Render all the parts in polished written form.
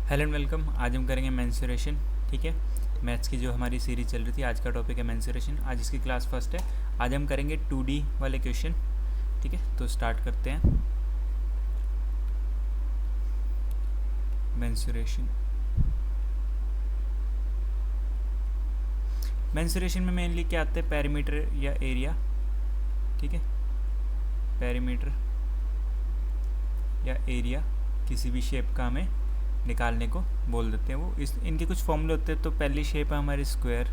Hello and welcome. आज हम करेंगे मेंसुरेशन। ठीक है, मैथ्स की जो हमारी सीरीज चल रही थी, आज का टॉपिक है मेंसुरेशन। आज इसकी क्लास फर्स्ट है। आज हम करेंगे 2D वाले क्वेश्चन। ठीक है, तो स्टार्ट करते हैं। मेंसुरेशन मेंसुरेशन में मेनली क्या आता है? पेरीमीटर या एरिया। ठीक है, पेरीमीटर या एरिया किसी भी शेप का हमें निकालने को बोल देते हैं। वो इनके कुछ फॉर्मूले होते हैं। तो पहली शेप है हमारी स्क्वायर।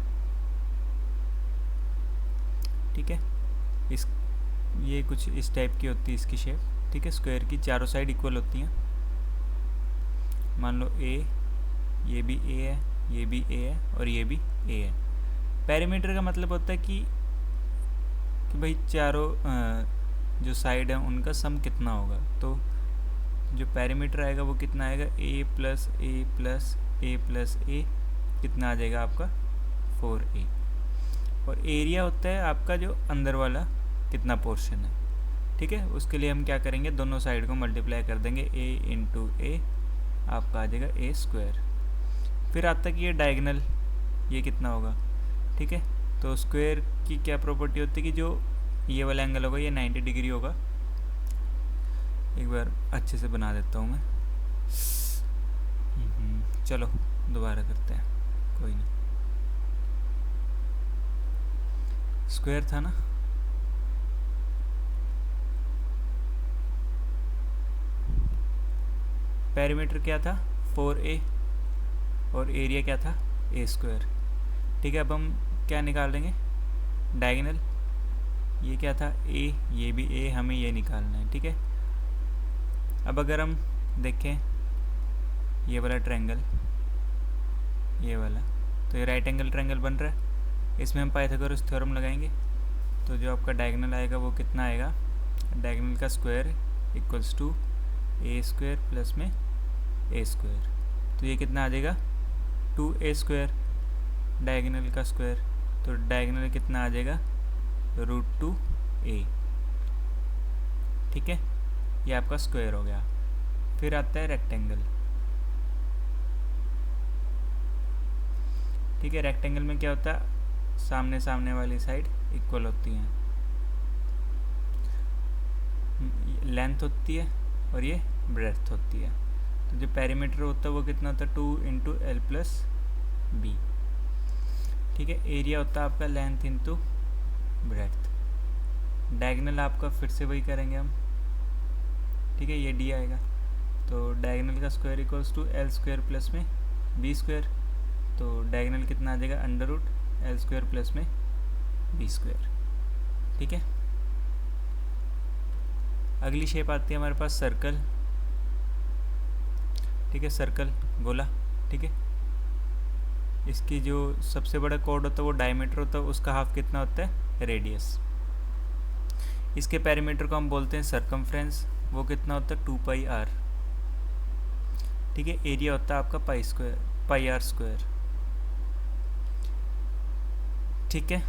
ठीक है, ये कुछ इस टाइप की होती है इसकी शेप। ठीक है, स्क्वायर की चारों साइड इक्वल होती हैं। मान लो ये भी ए है, ये भी ए है और ये भी ए है। पेरीमीटर का मतलब होता है कि भाई चारों जो साइड है उनका सम कितना होगा। तो जो पेरीमीटर आएगा वो कितना आएगा? ए प्लस ए प्लस ए प्लस ए कितना आ जाएगा आपका? 4a। और एरिया होता है आपका जो अंदर वाला कितना पोर्शन है। ठीक है, उसके लिए हम क्या करेंगे? दोनों साइड को मल्टीप्लाई कर देंगे। a इंटू ए आपका आ जाएगा ए स्क्वायर। फिर आता है कि ये डायगनल, ये कितना होगा? ठीक है, तो स्क्वायर की क्या प्रॉपर्टी होती है कि जो ये वाला एंगल होगा ये 90 डिग्री होगा। एक बार अच्छे से बना देता हूँ मैं। चलो दोबारा करते हैं, कोई नहीं। स्क्वायर था ना, पेरीमीटर क्या था? 4a और एरिया क्या था? ए स्क्वायर। ठीक है, अब हम क्या निकाल देंगे? डायगोनल। ये क्या था? ए, ये भी ए, हमें ये निकालना है। ठीक है, अब अगर हम देखें ये वाला ट्रायंगल, ये वाला, तो ये राइट एंगल ट्रायंगल बन रहा है। इसमें हम पाइथागोरस थ्योरम लगाएंगे। तो जो आपका डायगोनल आएगा वो कितना आएगा? डायगोनल का square equals to A square plus में ए स्क्वायर। तो ये कितना आ जाएगा? 2a स्क्वायर डायगोनल का स्क्वायर। तो डायगोनल कितना आ जाएगा? √2a। ठीक है, ये आपका स्क्वायर हो गया। फिर आता है रेक्टेंगल। ठीक है, रेक्टेंगल में क्या होता है? सामने सामने वाली साइड इक्वल होती हैं, लेंथ होती है और ये ब्रेड्थ होती है। तो जो पेरीमीटर होता है वो कितना होता है? 2 इंटू एल प्लस बी। ठीक है, एरिया होता है आपका लेंथ इंटू ब्रेड्थ। डायगोनल आपका फिर से वही करेंगे हम। ठीक है, ये डी आएगा। तो डायगोनल का square equals to L square plus में बी स्क्वायर। तो डायगोनल कितना आ जाएगा? Under root L square plus में बी स्क्वायर। ठीक है, अगली शेप आती है हमारे पास सर्कल। ठीक है, सर्कल गोला। ठीक है, इसकी जो सबसे बड़ा कोड होता है वो डायमीटर होता है, उसका हाफ कितना होता है? रेडियस। इसके पेरीमीटर को हम बोलते हैं सर्कमफ्रेंस, वो कितना होता है? 2πr। ठीक है, एरिया होता है आपका पाई आर स्क्वायर। ठीक है,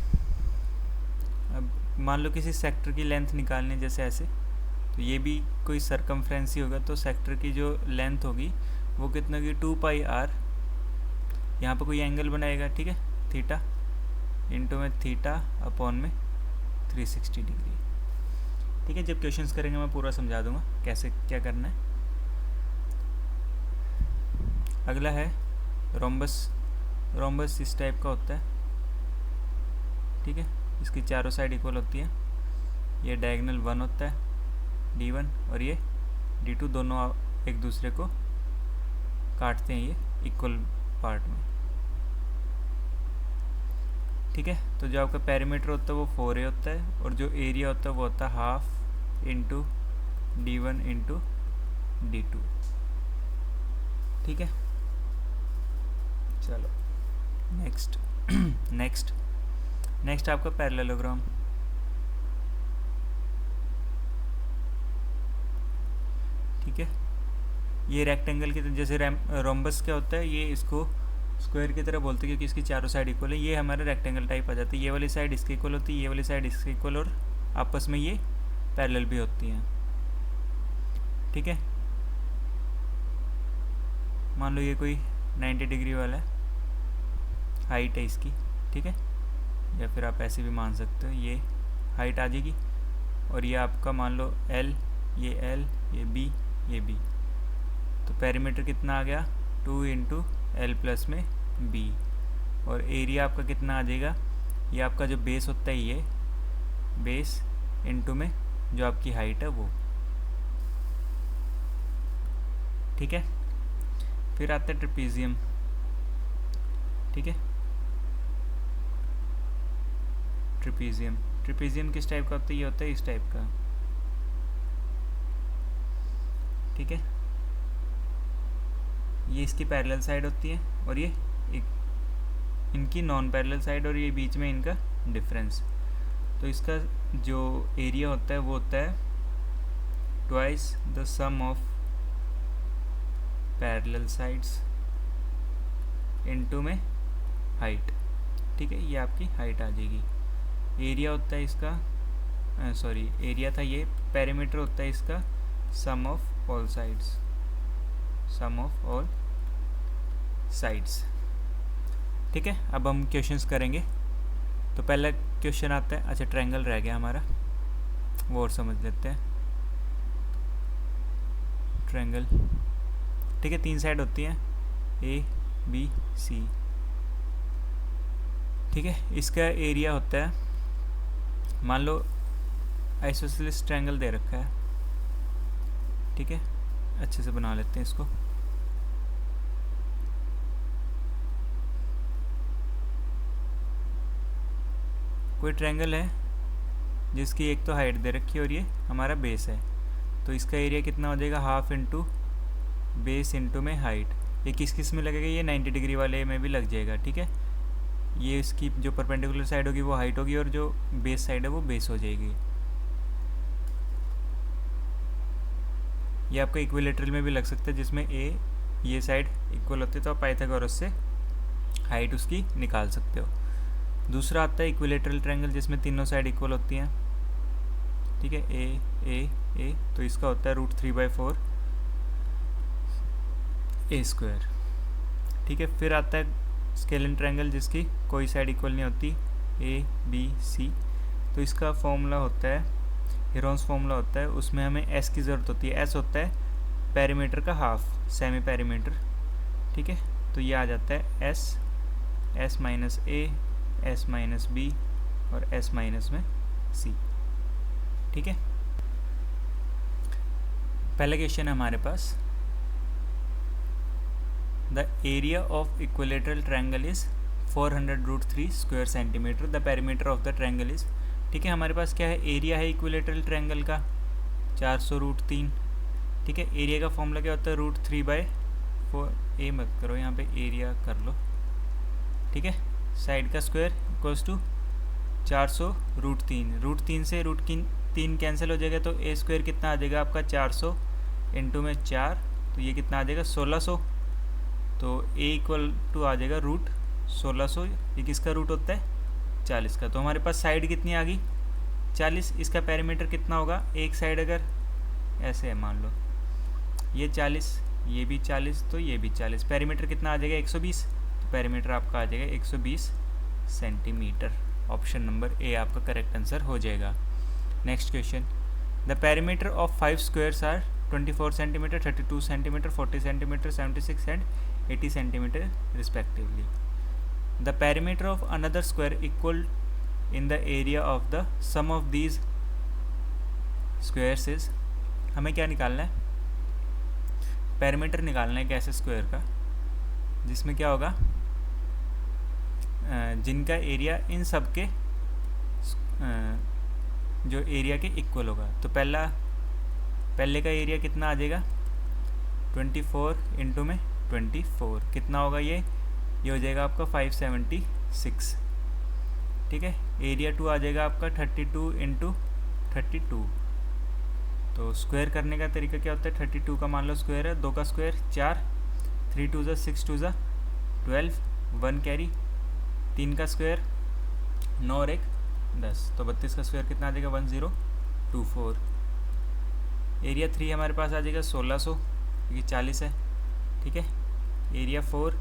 अब मान लो किसी सेक्टर की लेंथ निकालनी है, जैसे ऐसे, तो ये भी कोई सर्कमफ्रेंस ही होगा। तो सेक्टर की जो लेंथ होगी वो कितना होगी? 2πr। यहाँ पर कोई एंगल बनाएगा, ठीक है, थीटा, इंटू में थीटा अपॉन में 360 डिग्री। ठीक है, जब क्वेश्चंस करेंगे मैं पूरा समझा दूंगा कैसे क्या करना है। अगला है रोम्बस। रोम्बस इस टाइप का होता है। ठीक है, इसकी चारों साइड इक्वल होती है। ये डायगोनल 1 होता है, D1, और ये D2, दोनों एक दूसरे को काटते हैं ये इक्वल पार्ट में। ठीक है, तो जो आपका पेरीमीटर होता है वो 4a होता है, और जो एरिया होता है वो होता है half into D1 into D2। ठीक है, चलो नेक्स्ट नेक्स्ट आपका पैरेललोग्राम। ठीक है, ये रेक्टेंगल की जैसे रोम्बस क्या होता है, ये इसको स्क्वायर की तरह बोलते हैं क्योंकि इसकी चारों साइड इक्वल है। ये हमारा रेक्टेंगल टाइप आ जाता है। ये वाली साइड इसकी इक्वल होती है, ये वाली साइड इसकी इक्वल, और आपस में ये पैरेलल भी होती हैं। ठीक है, मान लो ये कोई 90 डिग्री वाला है, हाइट है इसकी, ठीक है, या फिर आप ऐसे भी मान सकते हो, ये हाइट आ जाएगी। और ये आपका मान लो L, ये B, ये B, तो पेरीमीटर कितना आ गया 2 इंटू L प्लस में B। और एरिया आपका कितना आ जाएगा, ये आपका जो बेस होता है ये बेस इंटू में जो आपकी हाइट है वो, ठीक है। फिर आता है ट्रेपीजियम, ठीक है। ट्रेपीजियम किस टाइप का होता है, ये होता है इस टाइप का, ठीक है। ये इसकी पैरेलल साइड होती है और ये इनकी नॉन पैरेलल साइड, और ये बीच में इनका डिफरेंस। तो इसका जो एरिया होता है वो होता है twice the sum of parallel sides into में हाइट, ठीक है। ये आपकी हाइट आ जाएगी। एरिया होता है इसका, एरिया था ये, पेरीमीटर होता है इसका सम ऑफ ऑल साइड्स, ठीक है। अब हम क्वेश्चंस करेंगे। तो पहला क्वेश्चन आता है, अच्छा ट्रायंगल रह गया हमारा, वो और समझ लेते हैं। ट्रायंगल, ठीक है, 3 साइड होती हैं A, B, C, ठीक है। इसका एरिया होता है, मान लो आइसोसेलेस ट्रायंगल दे रखा है, ठीक है। अच्छे से बना लेते हैं इसको। कोई ट्रायंगल है जिसकी एक तो हाइट दे रखी है और ये हमारा बेस है, तो इसका एरिया कितना हो जाएगा, हाफ इंटू बेस इंटू में हाइट। ये किस में लगेगा, ये 90 डिग्री वाले में भी लग जाएगा, ठीक है। ये इसकी जो परपेंडिकुलर साइड होगी वो हाइट होगी और जो बेस साइड है वो बेस हो जाएगी। ये आपका इक्विलेटरल में भी लग सकता है, जिसमें ये साइड इक्वल होती है, तो आप पाइथागोरस से हाइट उसकी निकाल सकते हो। दूसरा आता है इक्विलेटरल ट्रायंगल, जिसमें तीनों साइड इक्वल होती हैं, ठीक है, ए, तो इसका होता है √3/4 A², ठीक है। फिर आता है स्केलिन ट्रायंगल, जिसकी कोई साइड इक्वल नहीं होती, A, B, C, तो इसका फॉर्मूला होता है, हेरोन्स फॉर्मूला होता है, उसमें हमें S की ज़रूरत होती है। S होता है पेरीमीटर का हाफ, सेमी पेरीमीटर, ठीक है। तो ये आ जाता है S minus A, S minus B और S माइनस में C, ठीक है। पहला क्वेश्चन है हमारे पास, the area of equilateral triangle is 400√3 square centimetre, the perimeter of the triangle is, ठीक है। हमारे पास क्या है, एरिया है इक्विलेटरल ट्रायंगल का 400√3, ठीक है। एरिया का फॉर्मूला क्या होता है, √3/4, ए मत करो यहाँ पे, एरिया कर लो, ठीक है। साइड का स्क्वायर इक्वल्स टू 400√3, √3 से √3 कैंसिल हो जाएगा, तो A² कितना आ जाएगा आपका 400 इंटू में 4, तो ये कितना आ जाएगा 1600, तो A इक्वल टू आ जाएगा √1600। ये किसका रूट होता है, 40 का। तो हमारे पास साइड कितनी आ गई 40, इसका पेरीमीटर कितना होगा, एक साइड अगर ऐसे है मान लो ये 40, ये भी 40, तो ये भी 40, पेरीमीटर कितना आ जाएगा 120, तो पेरीमीटर आपका आ जाएगा 120 सेंटीमीटर। ऑप्शन नंबर ए आपका करेक्ट आंसर हो जाएगा। Next question, the perimeter of 5 squares are 24 centimeter, 32 centimeter, 40 centimeter, 76 and 80 centimeter respectively. The perimeter of another square equal in the area of the sum of these squares is, हमें क्या निकालना है, perimeter निकालना है एक ऐसे स्क्वायर का जिसमें क्या होगा, जिनका एरिया इन सब के जो एरिया के इक्वल होगा। तो पहले का एरिया कितना आ जाएगा 24 इंटू में 24 कितना होगा, ये हो जाएगा आपका 576, ठीक है। एरिया 2 आ जाएगा आपका 32 इंटू 32, तो स्क्वायर करने का तरीका क्या होता है, 32 का मान लो स्क्वायर है, 2 का स्क्वायर 4, 3 2 6 2 12, 1 कैरी, 3 का स्क्वायर 9 और 1 10, तो 32 का स्क्वायर कितना आ जाएगा 1024। एरिया 3 हमारे पास आ जाएगा 1600, क्योंकि 40 है, ठीक है। Area 4,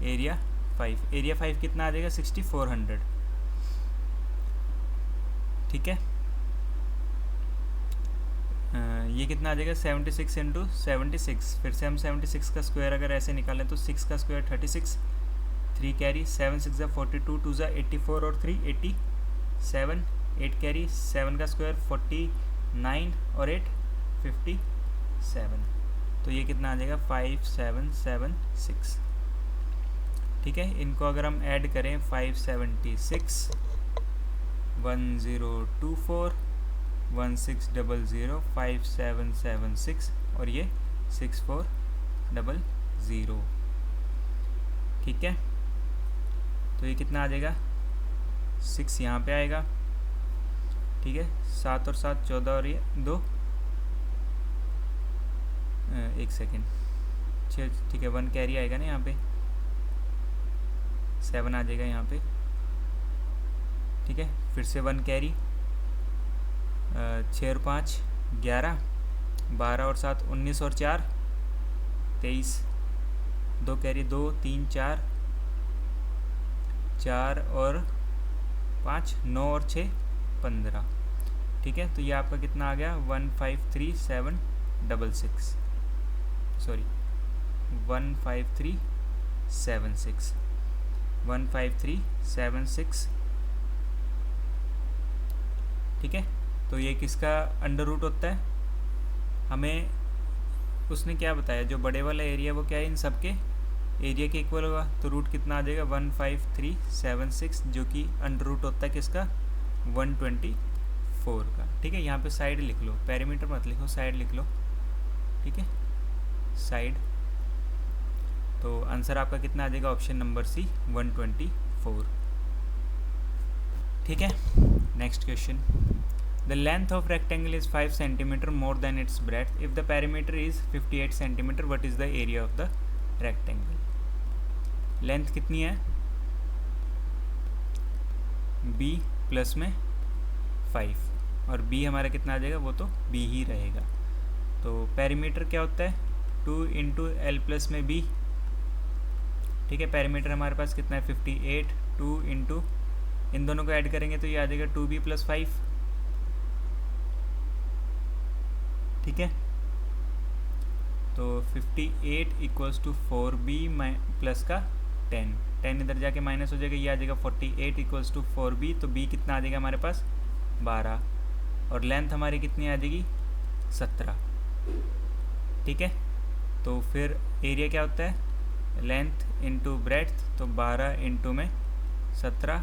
area 5। एरिया 5 कितना आ जाएगा 6400, ठीक है। ये कितना आ जाएगा 76 इंटू 76। फिर से हम 76 का स्क्वायर अगर ऐसे निकालें तो 6 का स्क्वायर 36, 3 कैरी, 7 6 ज़ा 42, 2 ज़ा 84 और 3 87, 8 कैरी, 7 का स्क्वायर 49 और 8 57। तो ये कितना आ जाएगा 5776, ठीक है। इनको अगर हम ऐड करें 576, 1024, 1600, 5776 और ये 6400, ठीक है। तो ये कितना आ जाएगा 6 यहाँ पे आएगा, ठीक है। 7 और 7 14 और ये 2, एक सेकेंड 6, ठीक है। 1 कैरी आएगा ना यहाँ पे, 7 आ जाएगा यहाँ पे, ठीक है। फिर से 1 कैरी, 6 और 5 11, 12 और 7 19 और 4 23, 2 कैरी 2 3 4, 4 और 5 9 और 6 15, ठीक है। तो ये आपका कितना आ गया 153766, सॉरी 15376, 15376, ठीक है। तो ये किसका अंडर रूट होता है, हमें उसने क्या बताया, जो बड़े वाला एरिया वो क्या है इन सब के एरिया के इक्वल होगा। तो रूट कितना आ जाएगा 15376, जो कि अंडर रूट होता है किसका 124 का, ठीक है। यहाँ पे साइड लिख लो, पेरीमीटर मत लिखो, साइड लिख लो, ठीक है, साइड। तो आंसर आपका कितना आ जाएगा ऑप्शन नंबर सी 124, ठीक है। Next question, the length of rectangle is 5 centimeter more than its breadth. If the perimeter is 58 centimeter, what is the area of the rectangle? Length कितनी है b प्लस में 5 और b हमारा कितना आ जाएगा, वो तो b ही रहेगा। तो पेरीमीटर क्या होता है 2 इंटू एल प्लस में b, ठीक है। पेरीमीटर हमारे पास कितना है 58, 2 इंटू इन दोनों को ऐड करेंगे तो ये आ जाएगा 2b प्लस 5, ठीक है। तो 58 इक्वल्स टू 4b प्लस का 10 इधर जाके माइनस हो जाएगा, ये आ जाएगा 48 इक्वल्स टू 4b। तो b कितना आ जाएगा हमारे पास 12 और लेंथ हमारी कितनी आ जाएगी 17, ठीक है। तो फिर एरिया क्या होता है लेंथ इंटू ब्रेड्थ, तो 12 इंटू में 17,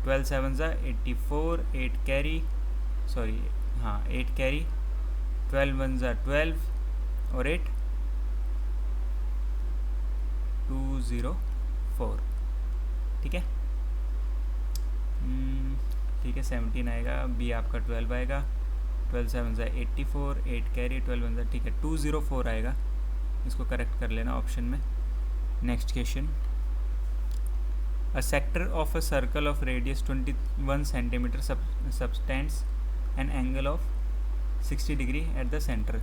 12 7 ज़ा 84, 8 कैरी, सॉरी हाँ 8 कैरी, 12 1 ज़ा 12 और 8 204, ठीक है। ठीक है 17 आएगा, बी आपका 12 आएगा, 12 7 ज़ा 84, 8 कैरी, 12 1 ज़ा, ठीक है 204 आएगा, इसको करेक्ट कर लेना ऑप्शन में। Next question, a sector of a circle of radius 21 centimeter subtends an angle of 60 degree at the center.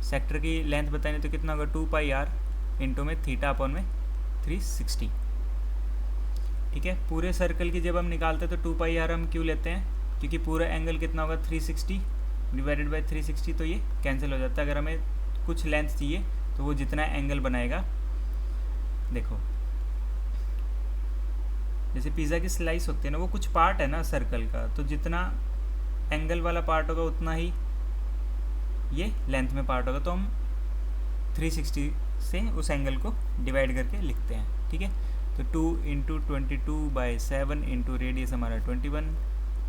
Sector की लेंथ बतानी तो कितना होगा 2 पाई आर इंटू में थीटा अपॉन में 360, ठीक है। पूरे सर्कल की जब हम निकालते हैं तो 2 पाई आर हम क्यों लेते हैं, क्योंकि पूरा एंगल कितना होगा 360 डिवाइडेड बाई 360, तो ये कैंसिल हो जाता है। अगर हमें कुछ लेंथ चाहिए तो वो जितना एंगल बनाएगा, देखो जैसे पिज़्ज़ा की स्लाइस होती है ना, वो कुछ पार्ट है ना सर्कल का, तो जितना एंगल वाला पार्ट होगा उतना ही ये लेंथ में पार्ट होगा, तो हम 360 से उस एंगल को डिवाइड करके लिखते हैं, ठीक है। तो 2 इंटू 22/7 इंटू रेडियस हमारा 21,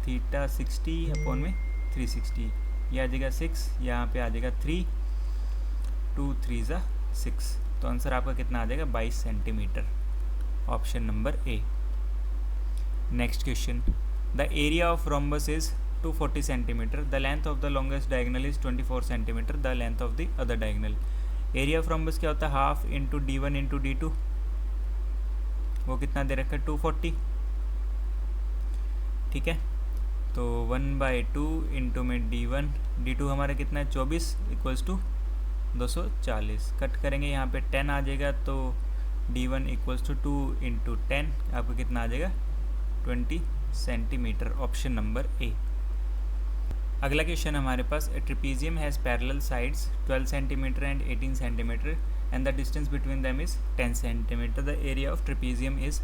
थीटा 60 अपॉन में 360, ये आ जाएगा 6, यहाँ पे आ जाएगा 3, 2 3 ज़ा 6, तो आंसर आपका कितना आ जाएगा 22 centimetre, option number A. Next question, the area of rhombus is 240 centimetre, the length of the longest diagonal is 24 centimetre, the length of the other diagonal. Area of rhombus क्या होता है half into d1 into d2, वो कितना दे रखा है 240, ठीक है। तो 1/2 इंटू में d1, d2 हमारा कितना है 24 इक्वल्स टू 240, कट करेंगे यहाँ पे 10 आ जाएगा, तो D1 इक्वल्स टू 2 इंटू 10, आपको कितना आ जाएगा 20 सेंटीमीटर, ऑप्शन नंबर ए। अगला क्वेश्चन हमारे पास, trapezium has parallel sides 12 centimetre and 18 centimetre and the distance between them is 10 centimetre. The area of trapezium is,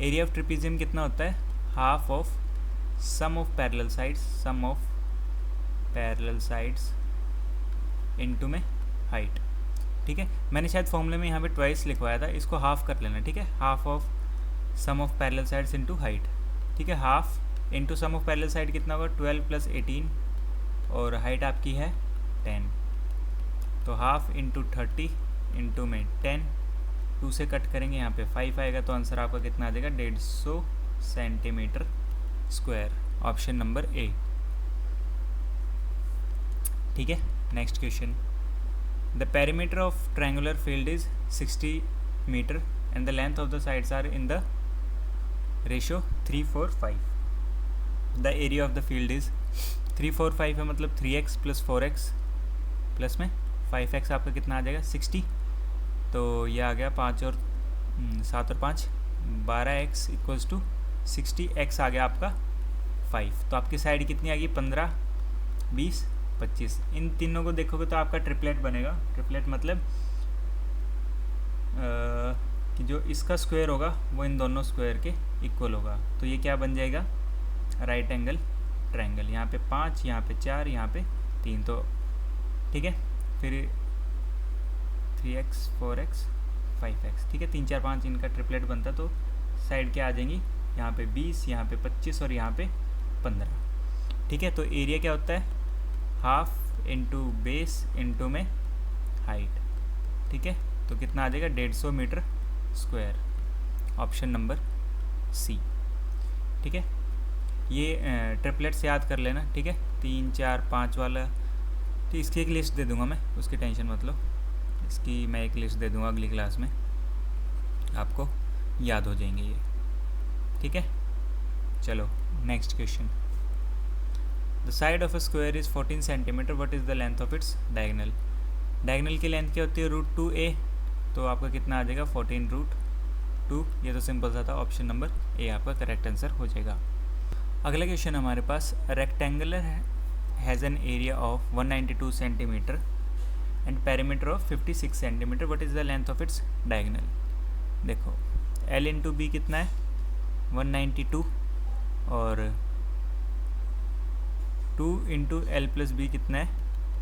area of trapezium कितना होता है, half of sum of parallel sides, sum of parallel sides into में height. ठीक है, मैंने शायद फॉर्मूले में यहाँ पे ट्वाइस लिखवाया था, इसको हाफ कर लेना। ठीक है, half of sum of parallel sides into height. ठीक है, half into sum of parallel side कितना होगा 12 प्लस 18 और हाइट आपकी है 10, तो हाफ इंटू 30 इंटू में 10, 2 से कट करेंगे यहाँ पे 5 आएगा, तो आंसर आपका कितना आ जाएगा 150 centimeter square, option number A. ठीक है, next question, the perimeter of triangular field is 60 meter and the length of the sides are in the ratio 3:4:5। The area of the field is 3:4:5 है, मतलब 3x plus 4x plus में 5x, आपका कितना आ जाएगा 60, तो ये आ गया 5 और 7 और 5 12x इक्वल्स टू 60x आ गया आपका 5, तो आपकी साइड कितनी आ गई 15, 20, 25। इन तीनों को देखोगे तो आपका ट्रिपलेट बनेगा। ट्रिपलेट मतलब कि जो इसका स्क्वायर होगा वो इन दोनों स्क्वायर के इक्वल होगा, तो ये क्या बन जाएगा राइट एंगल ट्रायंगल। यहाँ पे 5, यहाँ पे 4, यहाँ पे 3, तो ठीक है, फिर 3x 4x 5x। ठीक है, 3 4 5 इनका ट्रिपलेट बनता, तो साइड क्या आ जाएंगी यहाँ पे 20, यहाँ पे 25 और यहाँ पे 15। ठीक है, तो एरिया क्या होता है हाफ इंटू बेस इंटू में हाइट। ठीक है, तो कितना आ जाएगा 150 meter square, option number C. ठीक है, ये ट्रिपलेट्स याद कर लेना। ठीक है, 3 4 5 वाला, तो इसकी एक लिस्ट दे दूंगा मैं, उसकी टेंशन मत लो, इसकी मैं एक लिस्ट दे दूंगा अगली क्लास में, आपको याद हो जाएंगे ये। ठीक है, चलो next question, the side of a square is 14 centimetre, what is the length of its diagonal. Diagonal की लेंथ क्या होती है √2a, तो आपका कितना आ जाएगा 14√2। ये तो सिंपल सा था, ऑप्शन नंबर ए आपका करेक्ट आंसर हो जाएगा। अगला क्वेश्चन हमारे पास, rectangular has an area of 192 centimetre and perimeter of 56 centimetre, what is the length of its diagonal. देखो L इंटू बी कितना है 192 और 2 इंटू एल प्लस बी कितना है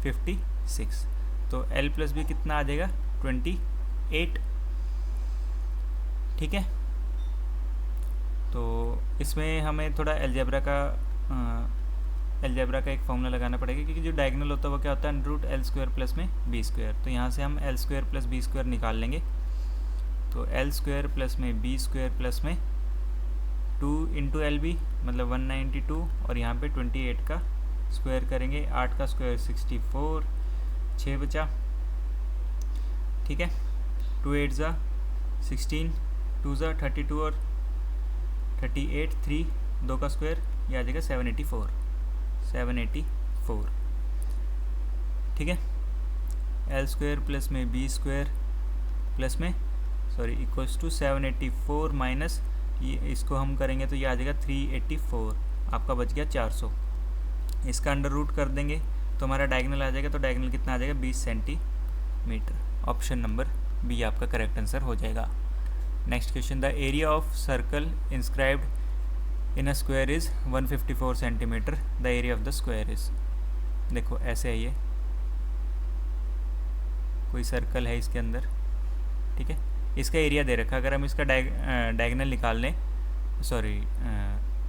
56, तो L प्लस बी कितना आ जाएगा 28। ठीक है, तो इसमें हमें थोड़ा एलजेब्रा का एक फॉर्मूला लगाना पड़ेगा, क्योंकि जो डायगोनल होता है वो क्या होता है √L² प्लस में b², तो यहाँ से हम L² प्लस b² निकाल लेंगे, तो L² प्लस में b² प्लस में 2 इंटू एल बी मतलब 192 और यहाँ पे 28 का स्क्वायर करेंगे, 8 का स्क्वायर 64, 6 बचा। ठीक है, 2 8 ज़ा 16, 2 ज़ा 32 और 38, 3 2 का स्क्वायर, ये आ जाएगा 784। ठीक है, L² प्लस में b² प्लस में इक्वल्स टू 784 माइनस ये, इसको हम करेंगे तो ये आ जाएगा 384, आपका बच गया 400। इसका अंडर रूट कर देंगे तो हमारा डायगोनल आ जाएगा, तो डायगोनल कितना आ जाएगा 20 सेंटीमीटर, ऑप्शन नंबर बी आपका करेक्ट आंसर हो जाएगा। Next question, the area of circle inscribed in a square is 154 centimetre, the area of the square is. देखो ऐसे है, ये कोई सर्कल है इसके अंदर। ठीक है, इसका एरिया दे रखा, अगर हम इसका डायगोनल निकाल लें,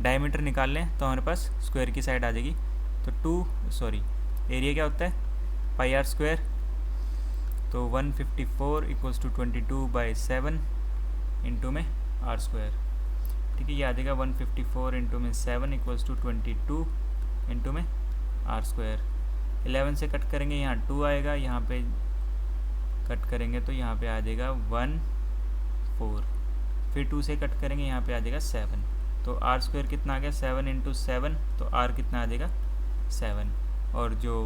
डायमीटर निकाल लें, तो हमारे पास स्क्वायर की साइड आ जाएगी, तो एरिया क्या होता है πr², तो 154 इक्वल्स टू 22/7 इंटू में r²। ठीक है, ये आ जाएगा 154 इंटू में 7 इक्वल्स टू 22 इंटू में r²। 11 से कट करेंगे, यहाँ 2 आएगा, यहाँ पे कट करेंगे तो यहाँ पे आ जाएगा 1 4, फिर 2 से कट करेंगे, यहाँ पे आ जाएगा 7, तो r² कितना आ गया 7 इंटू 7, तो r कितना आ जाएगा 7, और जो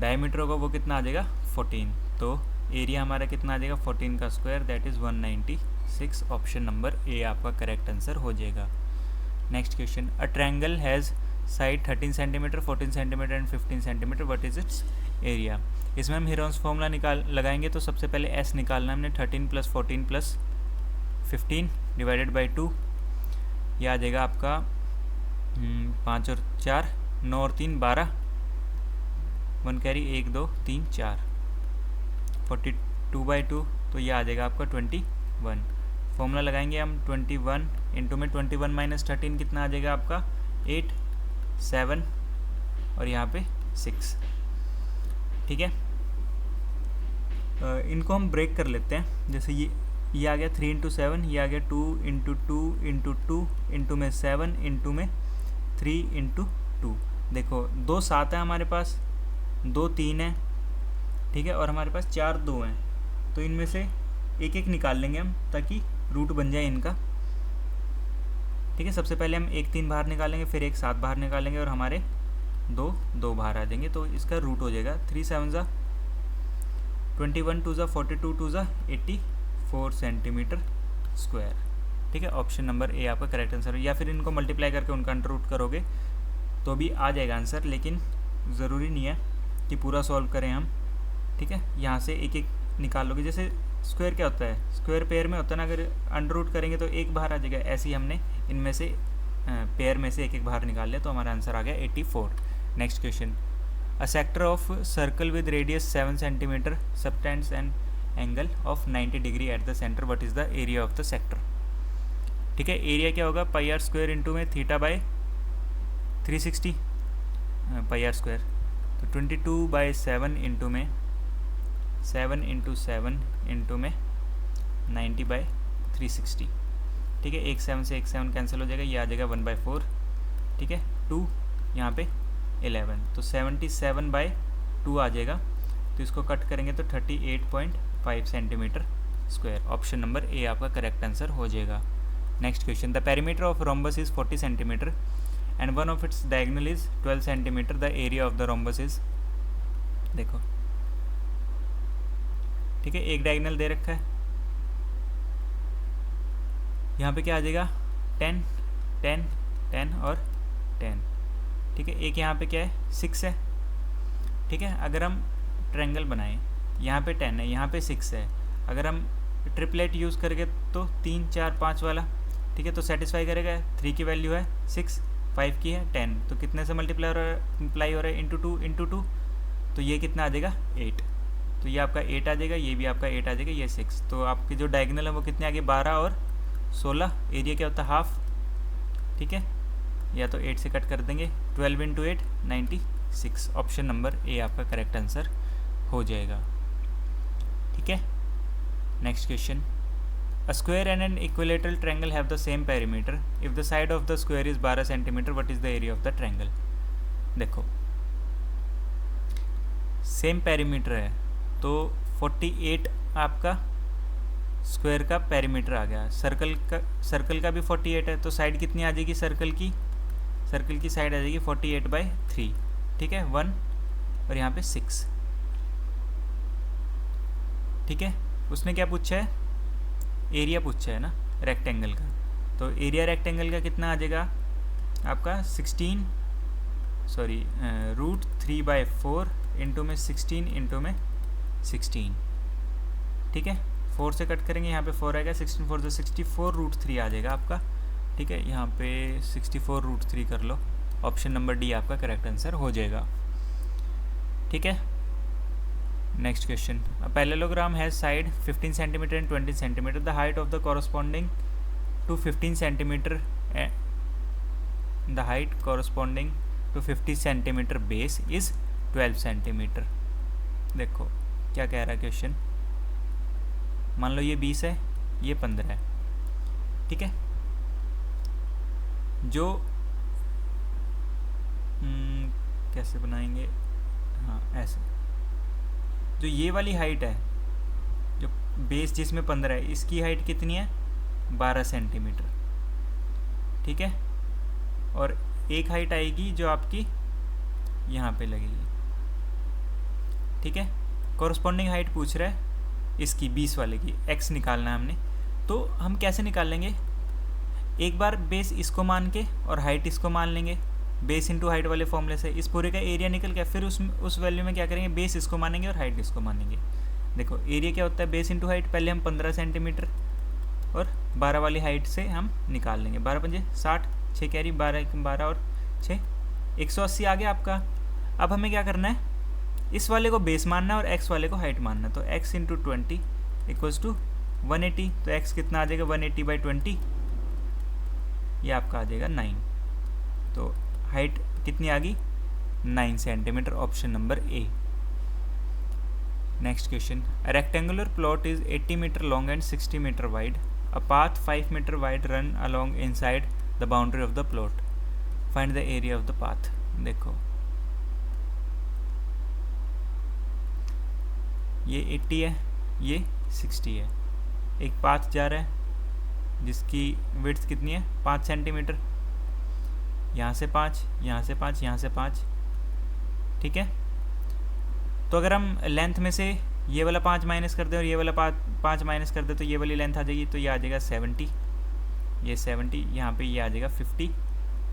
डायमीटर होगा वो कितना आ जाएगा 14। तो एरिया हमारा कितना आ जाएगा 14 का square, that is 196। Option number ए आपका करेक्ट आंसर हो जाएगा। Next question, a triangle has side 13 centimetre, 14 centimetre and 15 centimetre, what is it's area. इसमें हम हीरोन्स फॉर्मूला लगाएंगे। तो सबसे पहले एस निकालना हमने, 13 + 14 + 15 डिवाइडेड बाई 2, यह आ जाएगा आपका 5 और 4 9 और 3 12, 1 कैरी 1 2 3 4, 42/2, तो ये आ जाएगा आपका 21। फॉर्मूला लगाएंगे हम 21 इंटू में 21 - 13 कितना आ जाएगा आपका 8 7 और यहाँ पे 6। ठीक है, इनको हम ब्रेक कर लेते हैं। जैसे ये आ गया 3 × 7, ये आ गया 2 × 2 × 2 इंटू में 7 इंटू में 3 × 2। देखो 2 7 है हमारे पास, 2 3 है, ठीक है, और हमारे पास 4 2 हैं। तो इनमें से एक एक निकाल लेंगे हम ताकि रूट बन जाए इनका। ठीक है, सबसे पहले हम 1 3 बाहर निकालेंगे, फिर 1 7 बाहर निकालेंगे और हमारे 2 2 बाहर आ जाएंगे। तो इसका रूट हो जाएगा 3 7 ज़ा 21, 2 ज़ा 42, 2 ज़ा 84 सेंटीमीटर स्क्वायर। ठीक है, ऑप्शन नंबर ए आपका करेक्ट आंसर है। या फिर इनको मल्टीप्लाई करके उनका अंडर रूट करोगे तो भी आ जाएगा आंसर, लेकिन ज़रूरी नहीं है कि पूरा सॉल्व करें हम। ठीक है, यहाँ से एक एक निकाल लोगे। जैसे स्क्वायर क्या होता है, स्क्वायर पेयर में होता है ना, अगर अंडर रूट करेंगे तो एक बाहर आ जाएगा। ऐसे ही हमने इनमें से पेयर में से एक एक बाहर निकाल लिया, तो हमारा आंसर आ गया 84। Next question, a sector of circle with radius 7 centimetre subtends an angle of 90 degree at the centre, what is the area of the sector. ठीक है, एरिया क्या होगा πr² इंटू में θ/360 πr²। तो 22/7 इंटू में 7 × 7 इंटू में 90/360। ठीक है, 1 7 से 1 7 कैंसिल हो जाएगा, ये आ जाएगा 1/4। ठीक है, 2 यहाँ पे 11, तो 77/2 आ जाएगा। तो इसको कट करेंगे तो 38.5 सेंटीमीटर स्क्वायर। ऑप्शन नंबर ए आपका करेक्ट आंसर हो जाएगा। Next question, the perimeter of rhombus is 40 centimetre and one of its diagonal is 12 centimetre, the area of the rhombus is. देखो, ठीक है, एक डायगोनल दे रखा है, यहाँ पे क्या आ जाएगा 10 10 10 और 10। ठीक है, एक यहाँ पे क्या है 6 है। ठीक है, अगर हम ट्रायंगल बनाएं, यहाँ पे 10 है, यहाँ पे 6 है, अगर हम ट्रिपलेट यूज़ करेंगे तो 3 4 5 वाला, ठीक है, तो सेटिस्फाई करेगा। 3 की वैल्यू है 6, 5 की है 10, तो कितने से मल्टीप्लाई हो रहा है इंटू 2 × 2, तो ये कितना आ जाएगा 8। तो ये आपका 8 आ जाएगा, ये भी आपका 8 आ जाएगा, ये 6। तो आपकी जो डायगोनल है वो कितने आ गए 12 और 16। एरिया क्या होता है हाफ। ठीक है, या तो 8 से कट कर देंगे, 12 × 8 96। ऑप्शन नंबर ए आपका करेक्ट आंसर हो जाएगा। ठीक है, next question, a square and an equilateral triangle have the same perimeter if the side of the square is 12 centimetre, what is the area of the triangle. देखो, same perimeter है तो 48 आपका square का perimeter आ गया। Circle का भी 48 है, तो साइड कितनी आ जाएगी सर्कल की साइड आ जाएगी 48/3। ठीक है, 1 और यहाँ पे 6। ठीक है, उसने क्या पूछा है, एरिया पूछा है ना रेक्टेंगल का। तो एरिया रेक्टेंगल का कितना आ जाएगा आपका √3/4 इंटू में 16 इंटू में 16। ठीक है, 4 से कट करेंगे, यहाँ पे 4 आएगा, 16 4 से 64 √3 आ जाएगा आपका। ठीक है, यहाँ पे 64 √3 कर लो। ऑप्शन नंबर डी आपका करेक्ट आंसर हो जाएगा। ठीक है, next question, a parallelogram has side 15 centimeter and 20 centimeter, the height of the corresponding to 15 centimeter, the height corresponding to 50 centimeter base is 12 centimeter. देखो क्या कह रहा है क्वेश्चन, मान लो ये 20 है, ये 15 है। ठीक है, जो कैसे बनाएंगे, हाँ ऐसे, जो ये वाली हाइट है, जो बेस जिसमें 15 है, इसकी हाइट कितनी है 12 सेंटीमीटर। ठीक है, और एक हाइट आएगी जो आपकी यहाँ पे लगेगी। ठीक है, कॉरस्पॉन्डिंग हाइट पूछ रहा है इसकी 20 वाले की, x निकालना है हमने। तो हम कैसे निकाल लेंगे, एक बार बेस इसको मान के और हाइट इसको मान लेंगे, बेस इंटू हाइट वाले फॉर्मूले से इस पूरे का एरिया निकल गया। फिर उस वैल्यू में क्या करेंगे, बेस इसको मानेंगे और हाइट इसको मानेंगे। देखो एरिया क्या होता है, बेस इंटू हाइट, पहले हम 15 सेंटीमीटर और 12 वाली हाइट से हम निकाल लेंगे। 12 पंजे 60, 6 कैरी, 12 और 6 180 आ गया आपका। अब हमें क्या करना है, इस वाले को बेस मानना है और x वाले को हाइट मानना है। तो x इंटू 20 इक्वल्स टू 180। तो x कितना आ जाएगा, 180/20, ये आपका आ जाएगा 9। तो हाइट कितनी आ गई, 9 centimeter, option number A. Next question, a rectangular plot is 80 meter long and 60 meter wide, a path 5 meter wide run along inside the boundary of the plot, find the area of the path. देखो ये 80 है, ये 60 है, एक path जा रहा है जिसकी विड्थ कितनी है, 5 सेंटीमीटर, यहाँ से 5, यहाँ से 5, यहाँ से 5, ठीक है। तो अगर हम लेंथ में से ये वाला 5 माइनस कर दें और ये वाला 5 माइनस कर दें तो ये वाली लेंथ आ जाएगी, तो ये आ जाएगा 70, ये 70, यहाँ पे ये आ जाएगा 50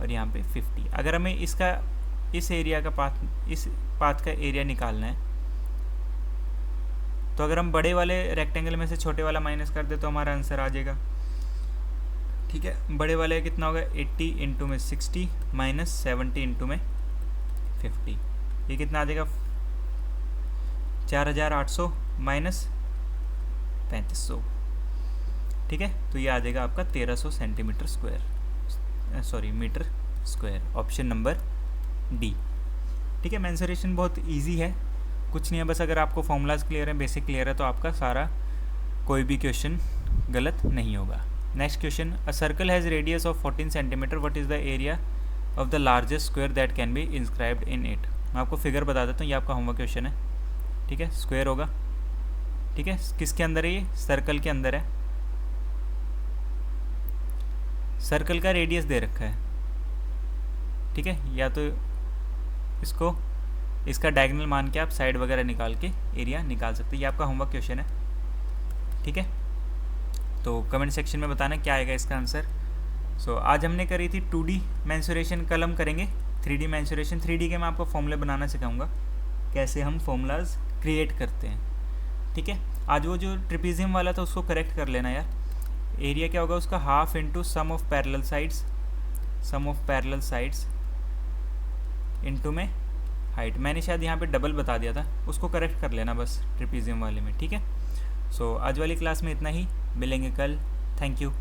और यहाँ पे 50। अगर हमें इसका इस एरिया का इस पाथ का एरिया निकालना है, तो अगर हम बड़े वाले रेक्टेंगल में से छोटे वाला माइनस कर दे तो हमारा आंसर आ जाएगा, ठीक है। बड़े वाले कितना होगा, 80 इंटू में 60 माइनस 70 इंटू में 50, ये कितना आ जाएगा, 4800 माइनस 3500, ठीक है। तो ये आ जाएगा आपका 1300 centimeter square, sorry meter square, option number D, ठीक है। मेंसुरेशन बहुत इजी है, कुछ नहीं है, बस अगर आपको फॉर्मूलाज क्लियर है, बेसिक क्लियर है, तो आपका सारा कोई भी क्वेश्चन गलत नहीं होगा। Next question, a circle has radius of 14 centimetre, what is the area of the largest square that can be inscribed in it. मैं आपको फिगर बता देता हूँ, ये आपका होमवर्क क्वेश्चन है, ठीक है। स्क्वायर होगा, ठीक है, किसके अंदर है, ये सर्कल के अंदर है। सर्कल का रेडियस दे रखा है, ठीक है, या तो इसको इसका डायगोनल मान के आप साइड वगैरह निकाल के एरिया निकाल सकते हैं। ये आपका होमवर्क क्वेश्चन है, ठीक है। तो कमेंट सेक्शन में बताना क्या आएगा इसका आंसर। सो आज हमने करी थी 2D मेंसुरेशन, कल हम करेंगे 3D मेंसुरेशन। 3D के मैं आपको फॉर्मूले बनाना सिखाऊंगा, कैसे हम फॉर्मूलाज क्रिएट करते हैं, ठीक है। आज वो जो ट्रिपीजियम वाला था उसको करेक्ट कर लेना यार। एरिया क्या होगा उसका, half into sum of parallel sides into में हाइट। मैंने शायद यहाँ पे डबल बता दिया था, उसको करेक्ट कर लेना बस ट्रिपीजियम वाले में, ठीक है। सो आज वाली क्लास में इतना ही, मिलेंगे कल, थैंक यू।